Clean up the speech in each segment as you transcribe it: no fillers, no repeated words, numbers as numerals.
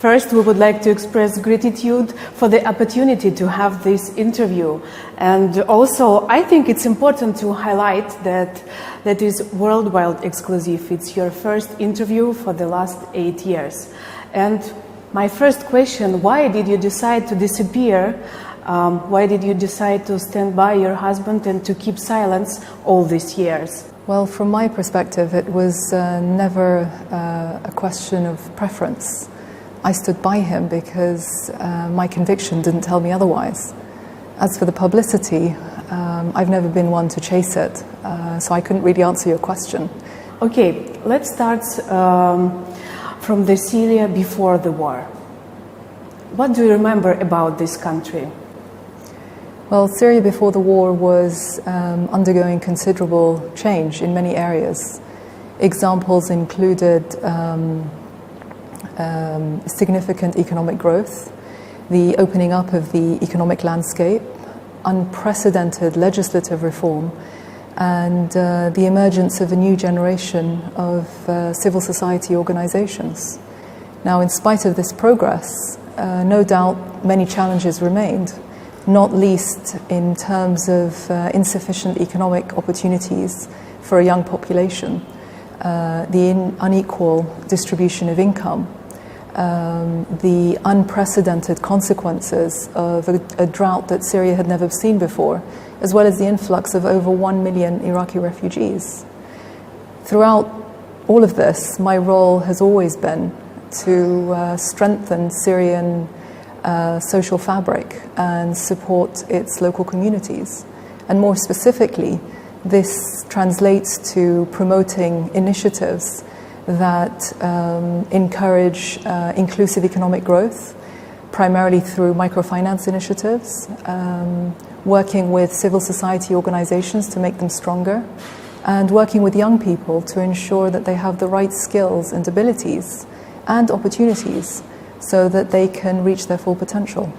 First, we would like to express gratitude for the opportunity to have this interview. And also, I think it's important to highlight that that is worldwide exclusive. It's your first interview for the last 8 years. And my first question, why did you decide to disappear? Why did you decide to stand by your husband and to keep silence all these years? Well, from my perspective, it was never a question of preference. I stood by him because my conviction didn't tell me otherwise. As for the publicity, I've never been one to chase it, so I couldn't really answer your question. Okay, let's start from the Syria before the war. What do you remember about this country? Well, Syria before the war was undergoing considerable change in many areas. Examples included significant economic growth, the opening up of the economic landscape, unprecedented legislative reform, and the emergence of a new generation of civil society organizations. Now, in spite of this progress, no doubt many challenges remained, not least in terms of insufficient economic opportunities for a young population, the unequal distribution of income, the unprecedented consequences of a drought that Syria had never seen before, as well as the influx of over 1 million Iraqi refugees. Throughout all of this, my role has always been to strengthen Syrian social fabric and support its local communities. And more specifically, this translates to promoting initiatives that encourage inclusive economic growth, primarily through microfinance initiatives, working with civil society organizations to make them stronger, and working with young people to ensure that they have the right skills and abilities and opportunities so that they can reach their full potential.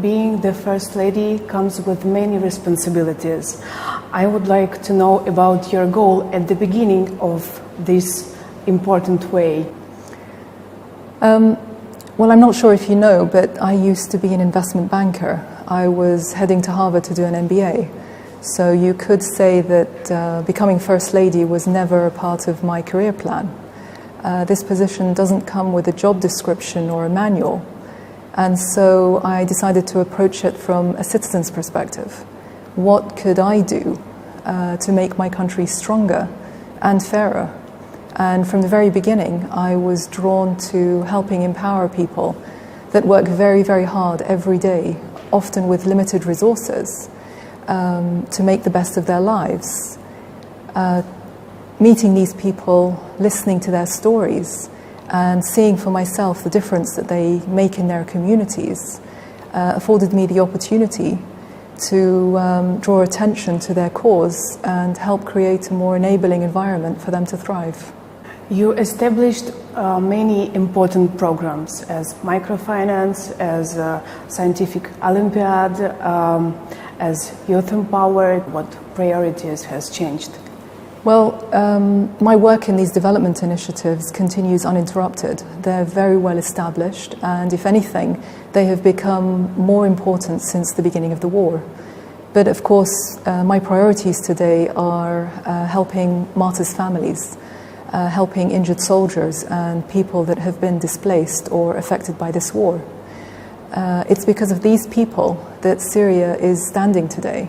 Being the First Lady comes with many responsibilities. I would like to know about your goal at the beginning of this important way. Well, I'm not sure if you know, but I used to be an investment banker. I was heading to Harvard to do an MBA. So you could say that becoming First Lady was never a part of my career plan. This position doesn't come with a job description or a manual. And so I decided to approach it from a citizen's perspective. What could I do to make my country stronger and fairer? And from the very beginning, I was drawn to helping empower people that work very, very hard every day, often with limited resources, to make the best of their lives. Meeting these people, listening to their stories, and seeing for myself the difference that they make in their communities afforded me the opportunity to draw attention to their cause and help create a more enabling environment for them to thrive. You established many important programs as microfinance, as scientific Olympiad, as youth empowered. What priorities has changed? Well, my work in these development initiatives continues uninterrupted. They're very well established, and if anything, they have become more important since the beginning of the war. But of course, my priorities today are helping martyrs' families, helping injured soldiers and people that have been displaced or affected by this war. It's because of these people that Syria is standing today,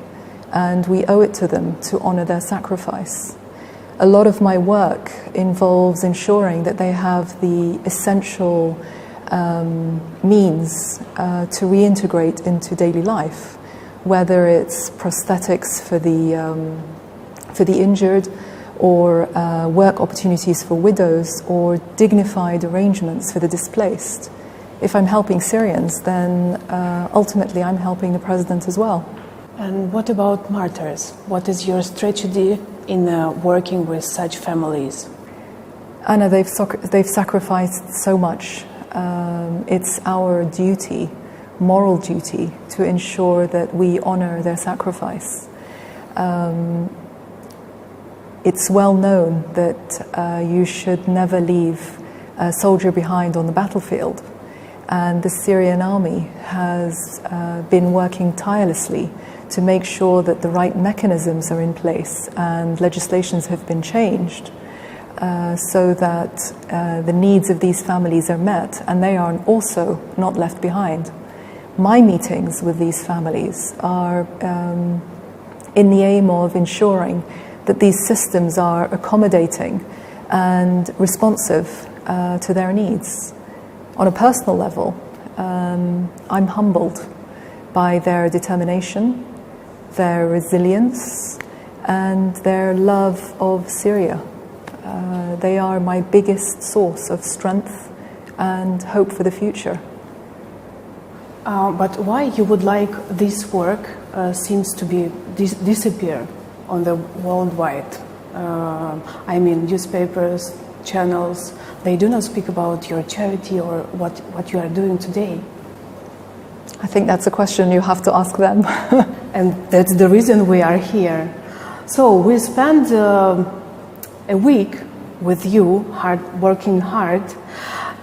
and we owe it to them to honor their sacrifice. A lot of my work involves ensuring that they have the essential means to reintegrate into daily life, whether it's prosthetics for the injured, or work opportunities for widows, or dignified arrangements for the displaced. If I'm helping Syrians, then ultimately I'm helping the president as well. And what about martyrs? What is your strategy in working with such families? Anna, they've sacrificed so much. It's our duty, moral duty, to ensure that we honor their sacrifice. It's well known that you should never leave a soldier behind on the battlefield. And the Syrian army has been working tirelessly to make sure that the right mechanisms are in place and legislations have been changed so that the needs of these families are met and they are also not left behind. My meetings with these families are in the aim of ensuring that these systems are accommodating and responsive to their needs. On a personal level, I'm humbled by their determination, their resilience, and their love of Syria. They are my biggest source of strength and hope for the future. But why you would like this work seems to be disappear on the worldwide? I mean, newspapers, channels, they do not speak about your charity or what you are doing today. I think that's a question you have to ask them. And that's the reason we are here. So we spent a week with you, working hard,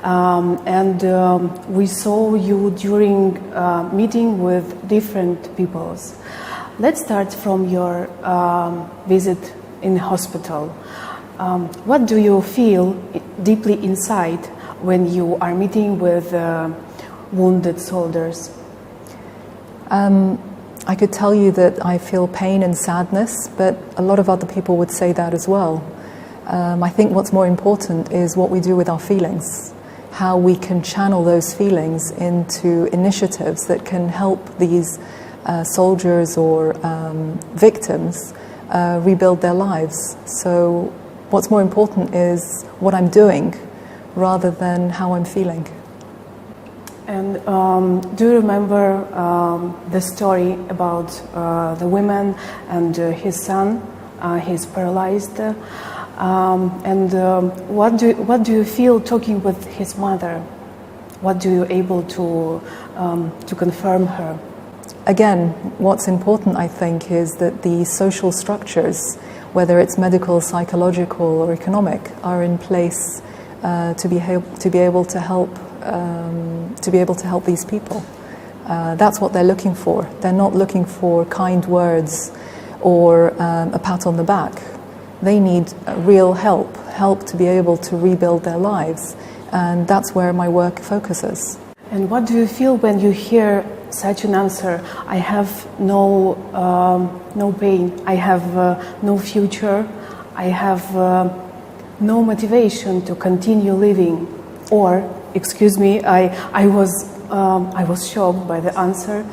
and we saw you during meeting with different peoples. Let's start from your visit in the hospital. What do you feel deeply inside when you are meeting with wounded soldiers? I could tell you that I feel pain and sadness, but a lot of other people would say that as well. I think what's more important is what we do with our feelings, how we can channel those feelings into initiatives that can help these soldiers or victims rebuild their lives. So what's more important is what I'm doing rather than how I'm feeling. And do you remember the story about the woman and his son? He's paralyzed. And what do you feel talking with his mother? What do you able to confirm her? Again, what's important, I think, is that the social structures, whether it's medical, psychological, or economic, are in place to be able to help these people. That's what they're looking for. They're not looking for kind words or a pat on the back. They need real help to be able to rebuild their lives, and that's where my work focuses. And what do you feel when you hear such an answer? I have no pain, I have no future, I have no motivation to continue living. Or, excuse me, I was shocked by the answer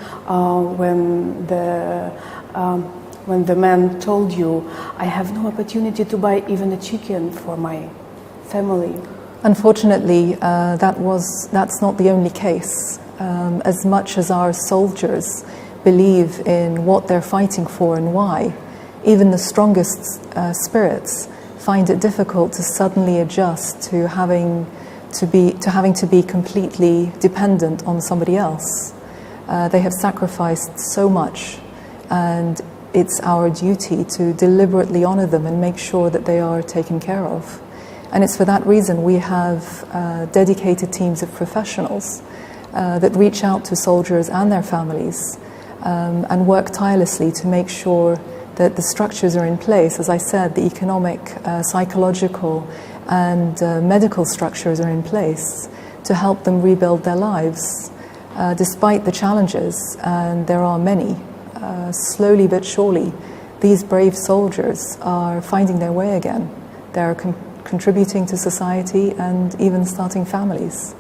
when the man told you, I have no opportunity to buy even a chicken for my family. Unfortunately, that's not the only case. As much as our soldiers believe in what they're fighting for and why, even the strongest spirits find it difficult to suddenly adjust to having to be completely dependent on somebody else. They have sacrificed so much, and it's our duty to deliberately honor them and make sure that they are taken care of. And it's for that reason we have dedicated teams of professionals that reach out to soldiers and their families and work tirelessly to make sure that the structures are in place. As I said, the economic, psychological, and medical structures are in place to help them rebuild their lives. Despite the challenges, and there are many, slowly but surely, these brave soldiers are finding their way again. They're contributing to society and even starting families.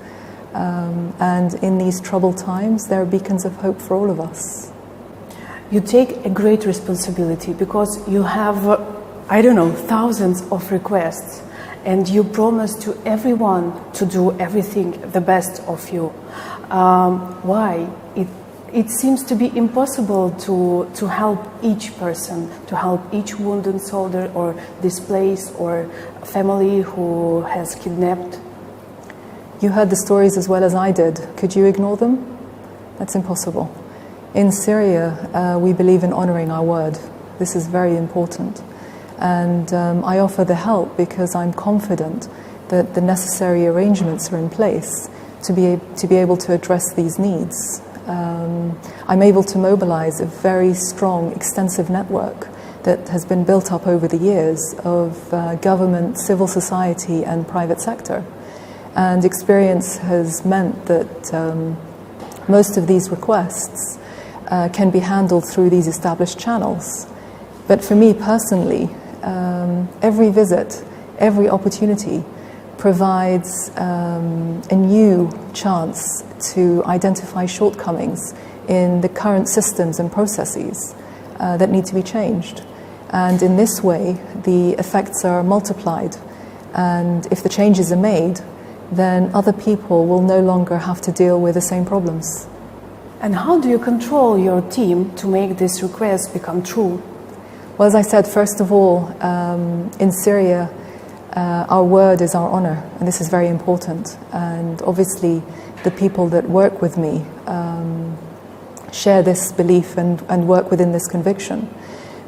And in these troubled times, there are beacons of hope for all of us. You take a great responsibility because you have, thousands of requests, and you promise to everyone to do everything the best of you. Why? It seems to be impossible to help each person, to help each wounded soldier or displaced or family who has kidnapped. You heard the stories as well as I did. Could you ignore them? That's impossible. In Syria, we believe in honoring our word. This is very important. And I offer the help because I'm confident that the necessary arrangements are in place to be able to address these needs. I'm able to mobilize a very strong, extensive network that has been built up over the years of government, civil society, and private sector. And experience has meant that most of these requests can be handled through these established channels. But for me personally, every visit, every opportunity provides a new chance to identify shortcomings in the current systems and processes that need to be changed. And in this way, the effects are multiplied. And if the changes are made, then other people will no longer have to deal with the same problems. And how do you control your team to make this request become true? Well, as I said, first of all, in Syria, our word is our honor, and this is very important. And obviously, the people that work with me share this belief and work within this conviction.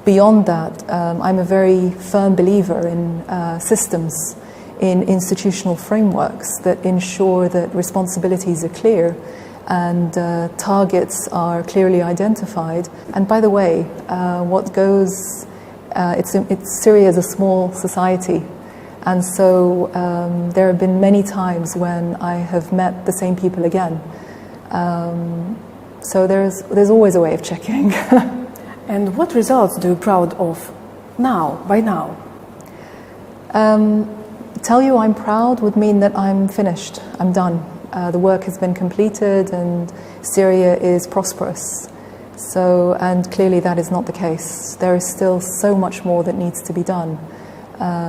Beyond that, I'm a very firm believer in systems, in institutional frameworks that ensure that responsibilities are clear and targets are clearly identified. And by the way, Syria is a small society, and so there have been many times when I have met the same people again. So there's always a way of checking. And what results do you proud of now, by now? Tell you I'm proud would mean that I'm finished, I'm done. The work has been completed and Syria is prosperous. And clearly that is not the case. There is still so much more that needs to be done.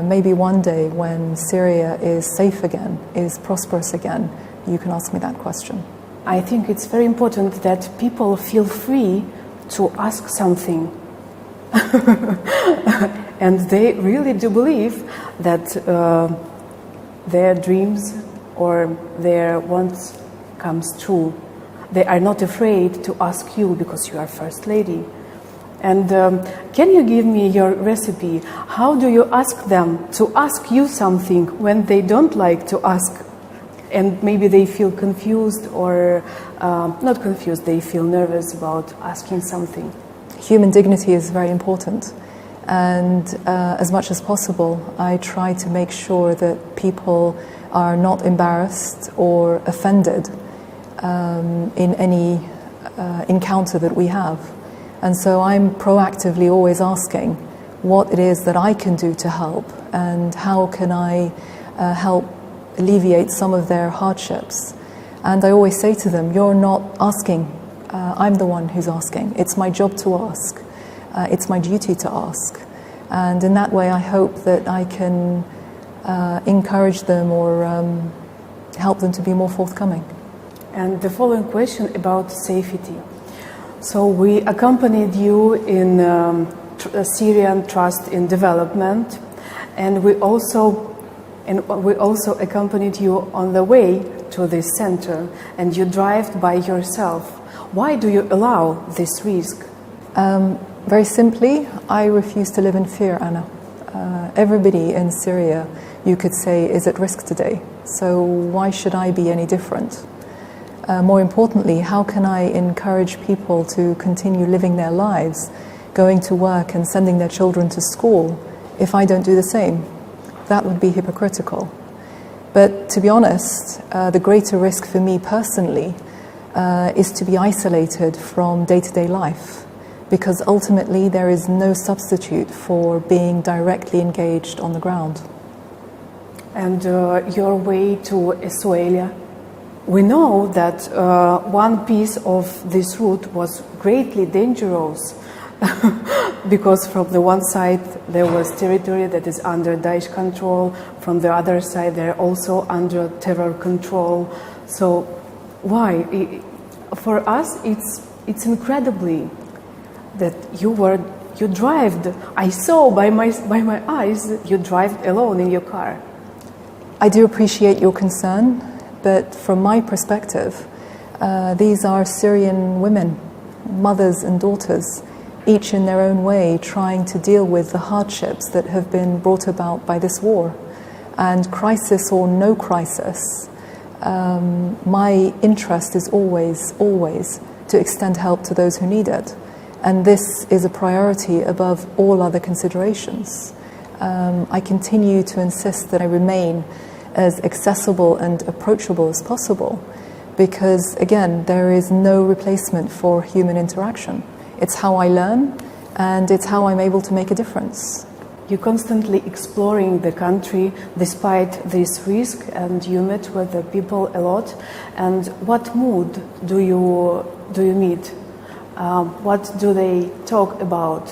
Maybe one day when Syria is safe again, is prosperous again, you can ask me that question. I think it's very important that people feel free to ask something. And they really do believe that their dreams or their wants comes true. They are not afraid to ask you because you are First Lady. And can you give me your recipe? How do you ask them to ask you something when they don't like to ask? And maybe they feel confused or not confused, they feel nervous about asking something. Human dignity is very important. And as much as possible, I try to make sure that people are not embarrassed or offended in any encounter that we have. And so I'm proactively always asking what it is that I can do to help and how can I help alleviate some of their hardships. And I always say to them, you're not asking, I'm the one who's asking. It's my job to ask. It's my duty to ask. And in that way I hope that I can encourage them or help them to be more forthcoming. And the following question about safety. So we accompanied you in Syrian Trust in Development, and we also accompanied you on the way to this center, and you drive by yourself. Why do you allow this risk? Very simply, I refuse to live in fear, Anna. Everybody in Syria, you could say, is at risk today. So why should I be any different? More importantly, how can I encourage people to continue living their lives, going to work and sending their children to school, if I don't do the same? That would be hypocritical. But to be honest, the greater risk for me personally is to be isolated from day-to-day life, because ultimately there is no substitute for being directly engaged on the ground. And your way to Esuelia? We know that one piece of this route was greatly dangerous because from the one side there was territory that is under Daesh control, from the other side they're also under terror control. So why? For us it's incredibly that you drove. I saw by my eyes you drove alone in your car. I do appreciate your concern, but from my perspective, these are Syrian women, mothers and daughters, each in their own way trying to deal with the hardships that have been brought about by this war. And crisis or no crisis, my interest is always to extend help to those who need it. And this is a priority above all other considerations. I continue to insist that I remain as accessible and approachable as possible because, again, there is no replacement for human interaction. It's how I learn and it's how I'm able to make a difference. You're constantly exploring the country despite this risk, and you met with the people a lot. And what mood do you meet? What do they talk about?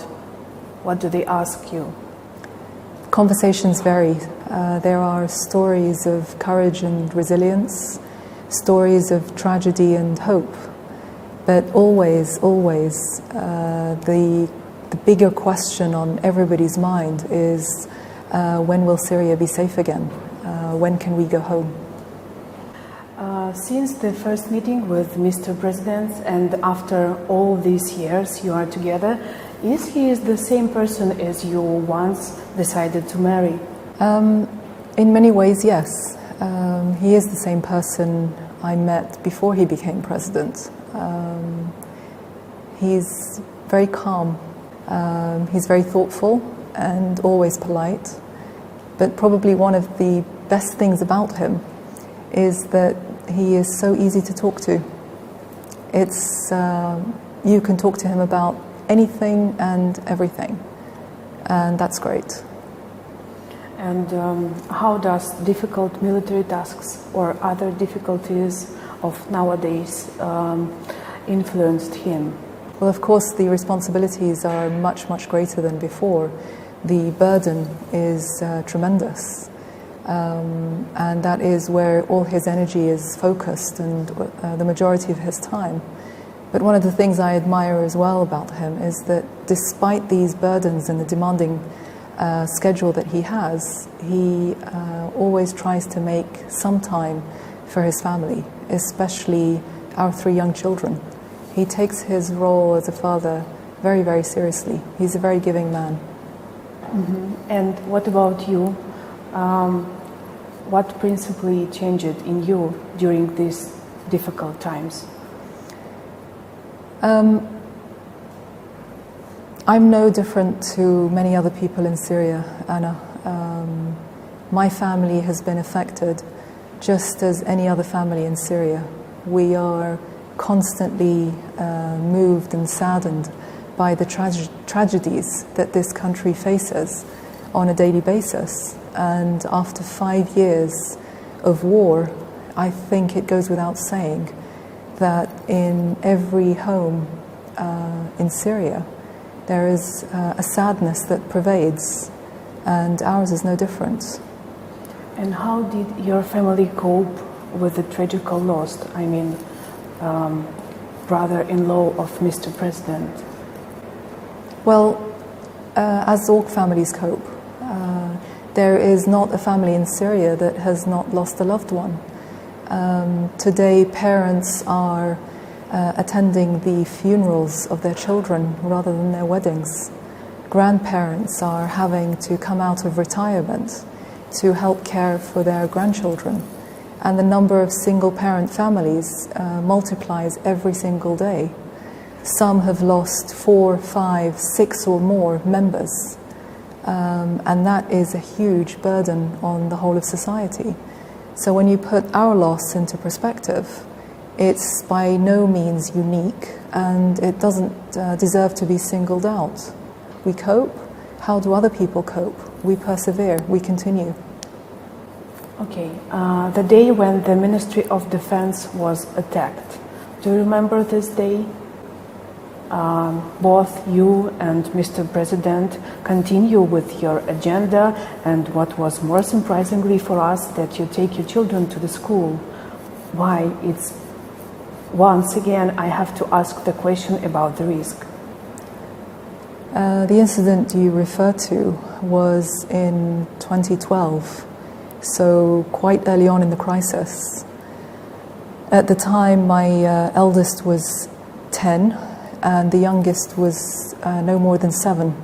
What do they ask you? Conversations vary. There are stories of courage and resilience, stories of tragedy and hope, but always, the bigger question on everybody's mind is when will Syria be safe again? When can we go home? Since the first meeting with Mr. President and after all these years you are together, is he the same person as you once decided to marry? In many ways, yes. He is the same person I met before he became president. He's very calm. He's very thoughtful and always polite. But probably one of the best things about him is that he is so easy to talk to. You can talk to him about anything and everything, and that's great. And how does difficult military tasks or other difficulties of nowadays influenced him? Well, of course, the responsibilities are much greater than before. The burden is tremendous. And that is where all his energy is focused and the majority of his time. But one of the things I admire as well about him is that despite these burdens and the demanding schedule that he has, he always tries to make some time for his family, especially our 3 young children. He takes his role as a father very seriously. He's a very giving man. Mm-hmm. And what about you? What principally changed in you during these difficult times? I'm no different to many other people in Syria, Anna. My family has been affected just as any other family in Syria. We are constantly moved and saddened by the tragedies that this country faces on a daily basis. And after 5 years of war, I think it goes without saying that in every home in Syria, there is a sadness that pervades, and ours is no different. And how did your family cope with the tragic loss? I mean, brother-in-law of Mr. President. Well, as all families cope, there is not a family in Syria that has not lost a loved one. Today, parents are attending the funerals of their children rather than their weddings. Grandparents are having to come out of retirement to help care for their grandchildren. And the number of single-parent families multiplies every single day. Some have lost 4, 5, 6 or more members. And that is a huge burden on the whole of society. So when you put our loss into perspective, it's by no means unique, and it doesn't deserve to be singled out. We cope. How do other people cope? We persevere. We continue. Okay. The day when the Ministry of Defense was attacked, do you remember this day? Both you and Mr. President continue with your agenda, and what was more surprisingly for us, that you take your children to the school. Why? It's once again I have to ask the question about the risk. The incident you refer to was in 2012, so quite early on in the crisis. At the time, my eldest was 10 and the youngest was no more than 7.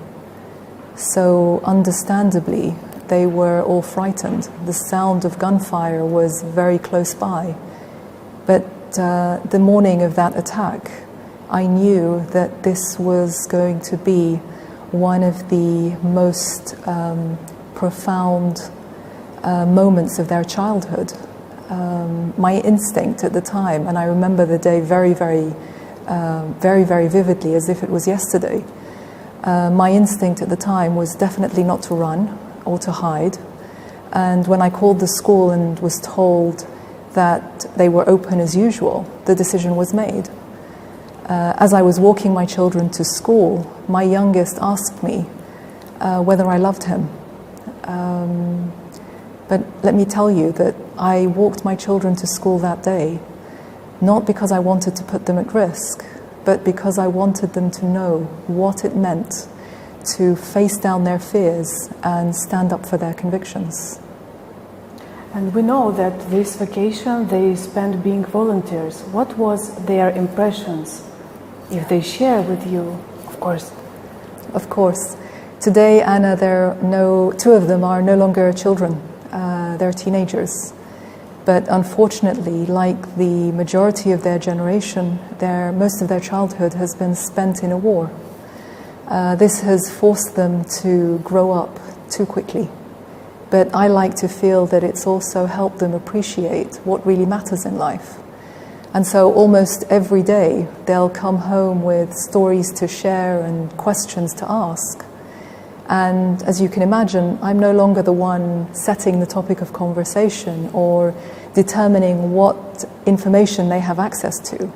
So understandably, they were all frightened. The sound of gunfire was very close by. But the morning of that attack, I knew that this was going to be one of the most profound moments of their childhood. My instinct at the time, and I remember the day very, very vividly, as if it was yesterday. My instinct at the time was definitely not to run or to hide. And when I called the school and was told that they were open as usual, the decision was made. As I was walking my children to school, my youngest asked me whether I loved him. But let me tell you that I walked my children to school that day, not because I wanted to put them at risk, but because I wanted them to know what it meant to face down their fears and stand up for their convictions. And we know that this vacation they spent being volunteers. What was their impressions? If they share with you, of course. Of course. Today, Anna, two of them are no longer children. They're teenagers. But unfortunately, like the majority of their generation, most of their childhood has been spent in a war. This has forced them to grow up too quickly. But I like to feel that it's also helped them appreciate what really matters in life. And so almost every day, they'll come home with stories to share and questions to ask. And as you can imagine, I'm no longer the one setting the topic of conversation or determining what information they have access to.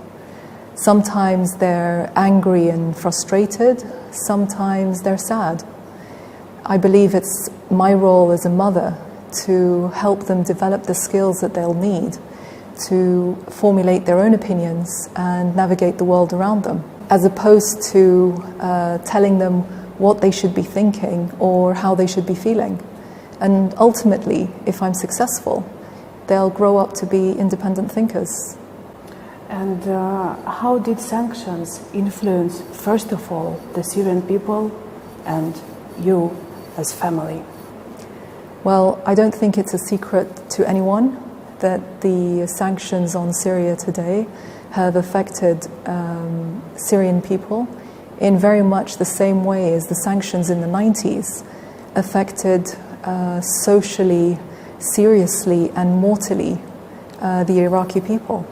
Sometimes they're angry and frustrated, sometimes they're sad. I believe it's my role as a mother to help them develop the skills that they'll need to formulate their own opinions and navigate the world around them, as opposed to telling them what they should be thinking or how they should be feeling. And ultimately, if I'm successful, they'll grow up to be independent thinkers. And how did sanctions influence, first of all, the Syrian people and you as family? Well, I don't think it's a secret to anyone that the sanctions on Syria today have affected Syrian people in very much the same way as the sanctions in the 90s affected socially, seriously and mortally the Iraqi people.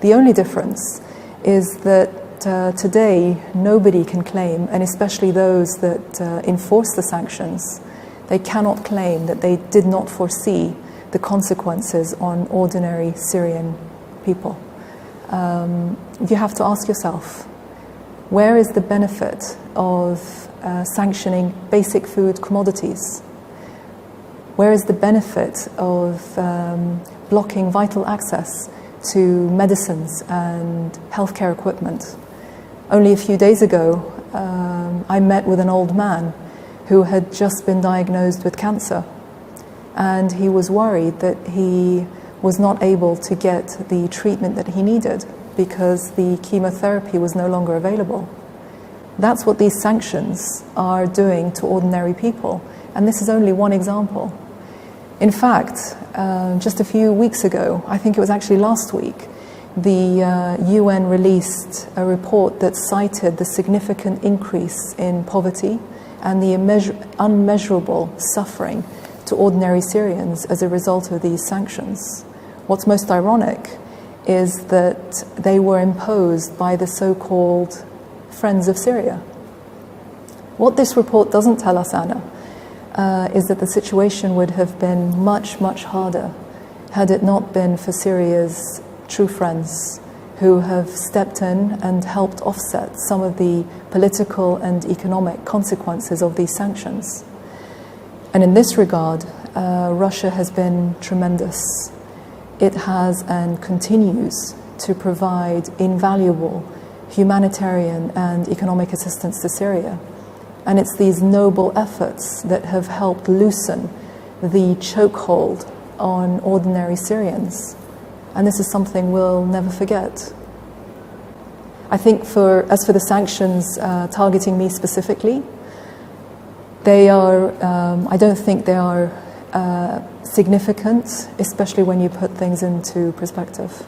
The only difference is that today nobody can claim, and especially those that enforce the sanctions, they cannot claim that they did not foresee the consequences on ordinary Syrian people. You have to ask yourself, where is the benefit of sanctioning basic food commodities? Where is the benefit of blocking vital access to medicines and healthcare equipment? Only a few days ago, I met with an old man who had just been diagnosed with cancer. And he was worried that he was not able to get the treatment that he needed because the chemotherapy was no longer available. That's what these sanctions are doing to ordinary people. And this is only one example. In fact, just a few weeks ago, I think it was actually last week, the UN released a report that cited the significant increase in poverty and the unmeasurable suffering to ordinary Syrians as a result of these sanctions. What's most ironic is that they were imposed by the so-called Friends of Syria. What this report doesn't tell us, Anna, is that the situation would have been much, much harder had it not been for Syria's true friends who have stepped in and helped offset some of the political and economic consequences of these sanctions. And in this regard, Russia has been tremendous. It has and continues to provide invaluable humanitarian and economic assistance to Syria. And it's these noble efforts that have helped loosen the chokehold on ordinary Syrians. And this is something we'll never forget. I think as for the sanctions targeting me specifically, They are, I don't think they are significant, especially when you put things into perspective.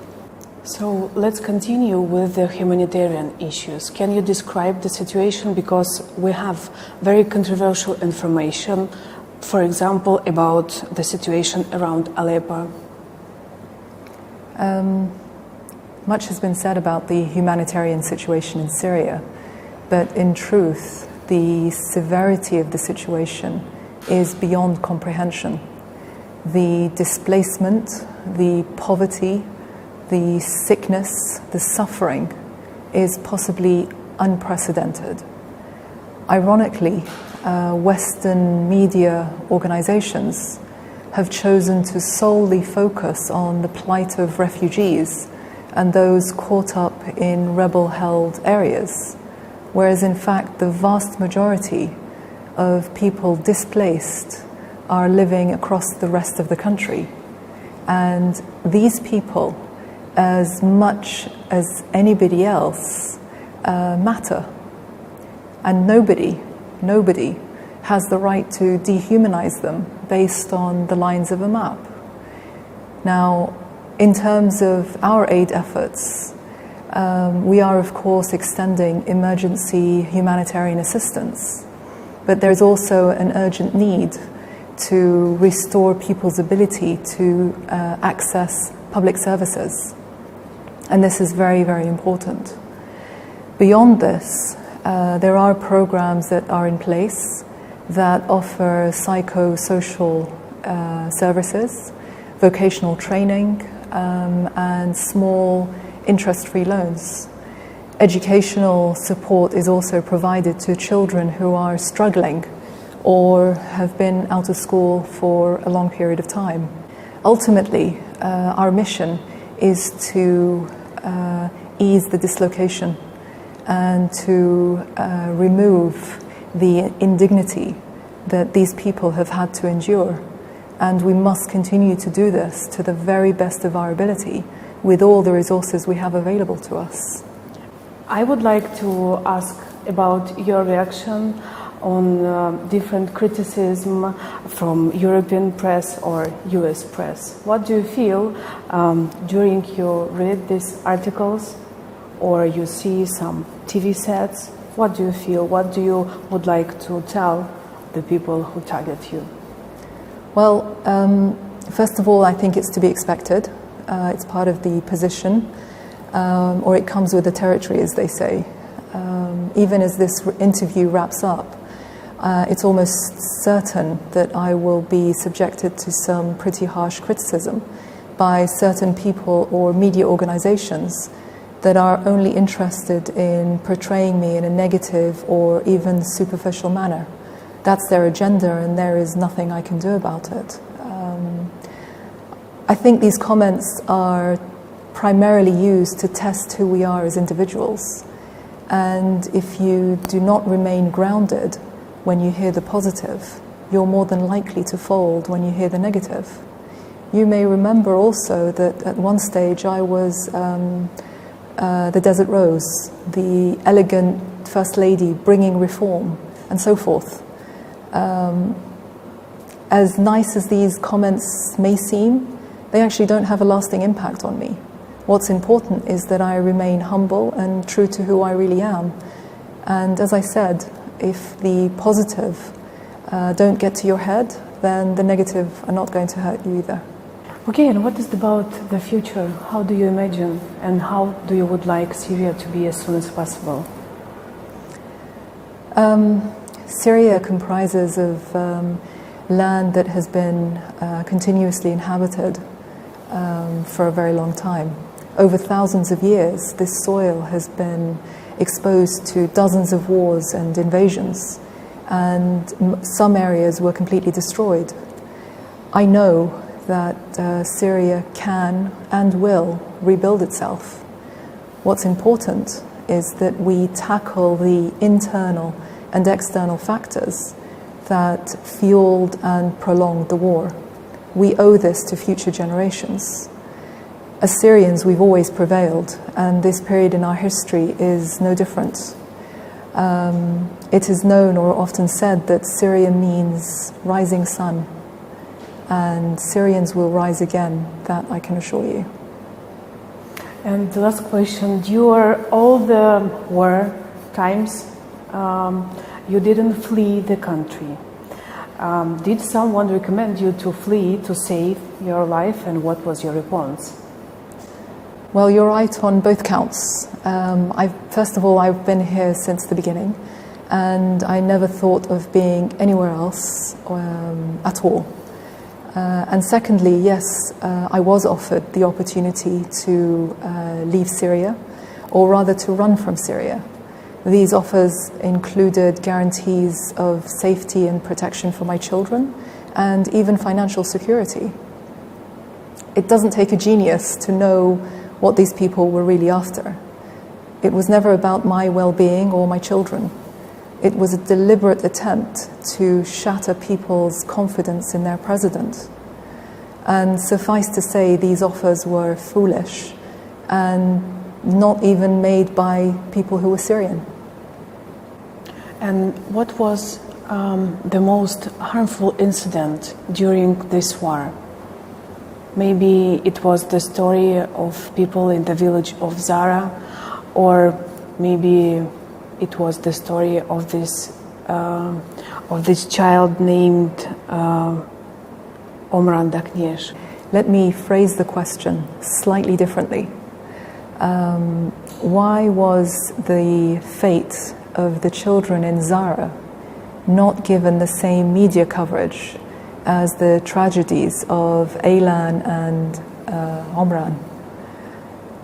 So let's continue with the humanitarian issues. Can you describe the situation? Because we have very controversial information, for example, about the situation around Aleppo. Much has been said about the humanitarian situation in Syria, but in truth, the severity of the situation is beyond comprehension. The displacement, the poverty, the sickness, the suffering is possibly unprecedented. Ironically, Western media organizations have chosen to solely focus on the plight of refugees and those caught up in rebel-held areas, whereas in fact the vast majority of people displaced are living across the rest of the country. And these people, as much as anybody else, matter. And nobody has the right to dehumanize them based on the lines of a map. Now, in terms of our aid efforts, we are of course extending emergency humanitarian assistance, but there's also an urgent need to restore people's ability to access public services. And this is very, very important. Beyond this, there are programs that are in place that offer psychosocial services, vocational training, and small interest-free loans. Educational support is also provided to children who are struggling or have been out of school for a long period of time. Ultimately, our mission is to ease the dislocation and to remove the indignity that these people have had to endure. And we must continue to do this to the very best of our ability with all the resources we have available to us. I would like to ask about your reaction on different criticism from European press or US press. What do you feel during you read these articles or you see some TV sets? What do you feel? What do you would like to tell the people who target you? Well, first of all, I think it's to be expected. It's part of the position, or it comes with the territory, as they say. Even as this interview wraps up, it's almost certain that I will be subjected to some pretty harsh criticism by certain people or media organizations that are only interested in portraying me in a negative or even superficial manner. That's their agenda, and there is nothing I can do about it. I think these comments are primarily used to test who we are as individuals. And if you do not remain grounded when you hear the positive, you're more than likely to fold when you hear the negative. You may remember also that at one stage I was the Desert Rose, the elegant First Lady bringing reform, and so forth. As nice as these comments may seem, they actually don't have a lasting impact on me. What's important is that I remain humble and true to who I really am. And as I said, if the positive don't get to your head, then the negative are not going to hurt you either. Okay, and what is about the future? How do you imagine and how do you would like Syria to be as soon as possible? Syria comprises of land that has been continuously inhabited for a very long time. Over thousands of years, this soil has been exposed to dozens of wars and invasions, and some areas were completely destroyed. I know that Syria can and will rebuild itself. What's important is that we tackle the internal and external factors that fueled and prolonged the war. We owe this to future generations. As Syrians, we've always prevailed, and this period in our history is no different. It is known or often said that Syria means rising sun, and Syrians will rise again, that I can assure you. And the last question, during all the war times, you didn't flee the country. Did someone recommend you to flee to save your life, and what was your response? Well, you're right on both counts. First of all, I've been here since the beginning, and I never thought of being anywhere else at all. And secondly, yes, I was offered the opportunity to leave Syria, or rather to run from Syria. These offers included guarantees of safety and protection for my children, and even financial security. It doesn't take a genius to know what these people were really after. It was never about my well-being or my children. It was a deliberate attempt to shatter people's confidence in their president. And suffice to say, these offers were foolish and not even made by people who were Syrian. And what was the most harmful incident during this war? Maybe it was the story of people in the village of Zara, or maybe it was the story of this child named Omran Dakniesh. Let me phrase the question slightly differently. Why was the fate of the children in Zara not given the same media coverage as the tragedies of Aylan and Omran?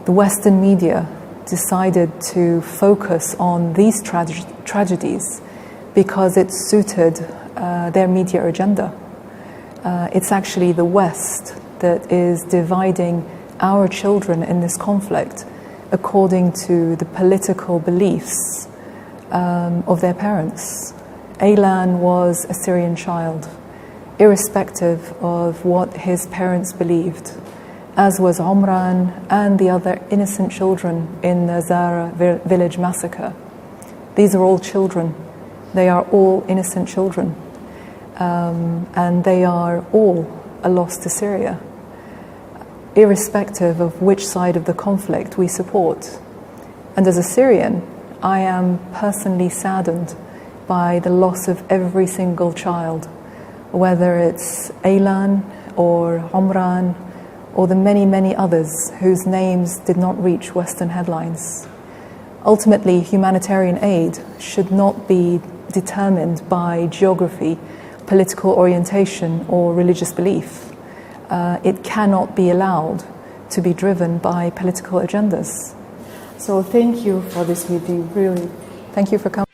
The Western media decided to focus on these tragedies because it suited their media agenda. It's actually the West that is dividing our children in this conflict according to the political beliefs of their parents. Aylan was a Syrian child, irrespective of what his parents believed, as was Omran and the other innocent children in the Zara village massacre. These are all children. They are all innocent children. And they are all a loss to Syria, irrespective of which side of the conflict we support. And as a Syrian, I am personally saddened by the loss of every single child, whether it's Aylan or Omran or the many, many others whose names did not reach Western headlines. Ultimately, humanitarian aid should not be determined by geography, political orientation, or religious belief. It cannot be allowed to be driven by political agendas. So thank you for this meeting, really. Thank you for coming.